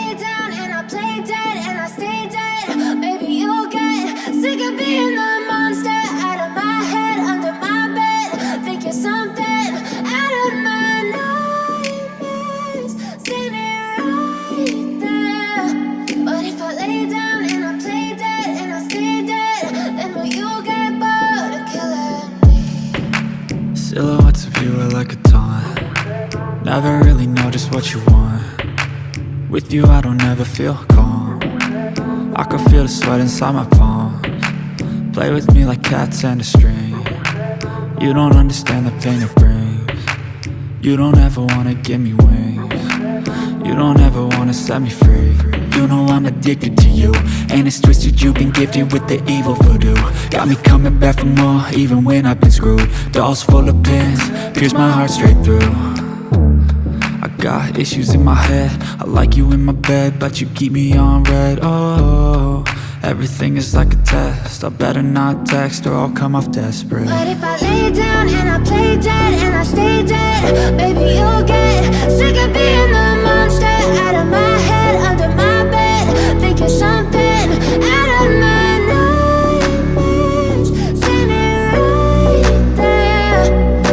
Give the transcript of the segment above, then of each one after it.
lay down and I play dead and I stay dead, maybe you'll get sick of being the monster out of my head, under my bed. Think you're something out of my nightmares, standing right there. But if I lay down and I play dead and I stay dead, then will you get bored of killing me? Silhouettes of you are like a taunt. Never really know just what you want. With you I don't ever feel calm. I can feel the sweat inside my palms. Play with me like cats and a string. You don't understand the pain it brings. You don't ever wanna give me wings. You don't ever wanna set me free. You know I'm addicted to you, and it's twisted, you've been gifted with the evil voodoo. Got me coming back for more, even when I've been screwed. Dolls full of pins, pierce my heart straight through. I got issues in my head, I like you in my bed, but you keep me on red. Oh, everything is like a test, I better not text or I'll come off desperate. But if I lay down and I play dead and I stay dead, baby you'll get sick of being the monster out of my head, under my bed. Think you're something out of my nightmares, standing right there.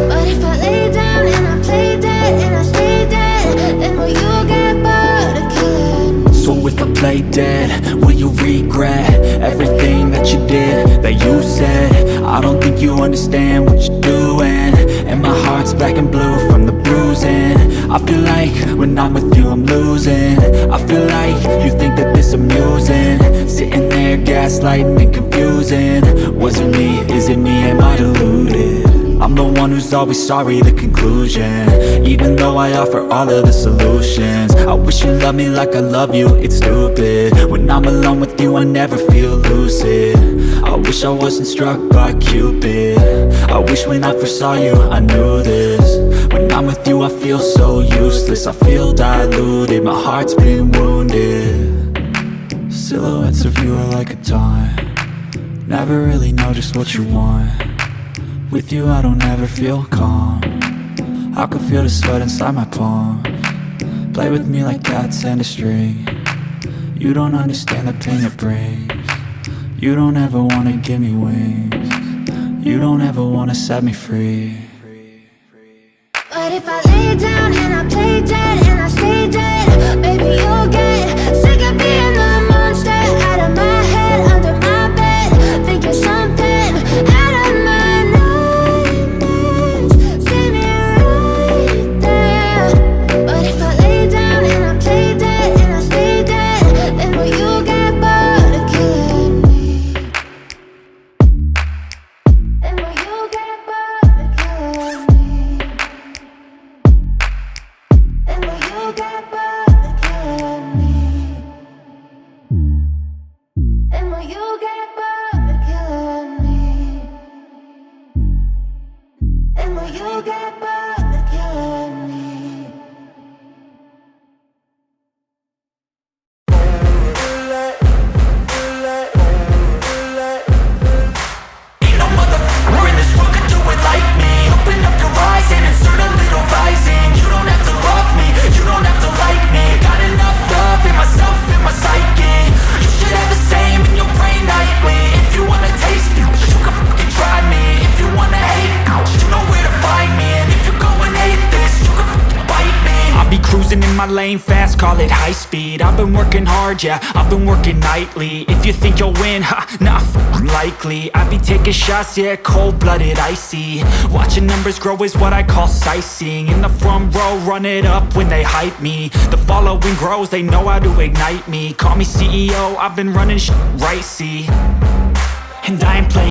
But if I lay down and I play dead and I stay dead, then will you get bored of killing me? So if I play dead, will you regret everything that you did, that you said? I don't think you understand what you're doing, and my heart's black and blue from the bruising. I feel like when I'm with you I'm losing. I feel like you think that this amusing, sitting there gaslighting and confusing. Was it me? Is it me? Am I deluded? I'm the one who's always sorry, the conclusion, even though I offer all of the solutions. I wish you loved me like I love you, it's stupid. When I'm alone with you I never feel lucid. I wish I wasn't struck by Cupid. I wish when I first saw you I knew this. When I'm with you I feel so useless, I feel diluted, my heart's been wounded. Silhouettes of you are like a taunt. Never really know just what you want. With you I don't ever feel calm. I can feel the sweat inside my palms. Play with me like cats and a string. You don't understand the pain it brings. You don't ever wanna give me wings. You don't ever wanna set me free. But if I lay down and I play dead and I stay dead, baby you'll get sick of being the monster out of my head, under my bed. Think you're something out of my nightmares, standing right there. But if I lay down and I play dead and I stay dead, then will you get bored of killing me? Then will you get bored of killing me? And will you get bored of killing me? And will you get bored of killing me? And will you get bored of killing me? Ain't no motherfucker in this world could do it like me. Open up your eyes and insert a little rising. You don't have to love me, you don't have to like me. Got enough love in myself, in my psyche. You should have the same in your brain nightly. If you wanna taste me, you can fucking try me. If you wanna hate, you know where to find me. And if you go and hate this, you can fucking bite me. I'll be cruising in my lane fast, call it high speed. I've been working hard, yeah, I've been working nightly. If you think you'll win, ha, not likely. I be taking shots, yeah, cold-blooded, icy. Watching numbers grow is what I call sightseeing. In the front row, run it up when they hype me. The following grows, they know how to ignite me. Call me CEO, I've been running shit right, see. And I ain't playing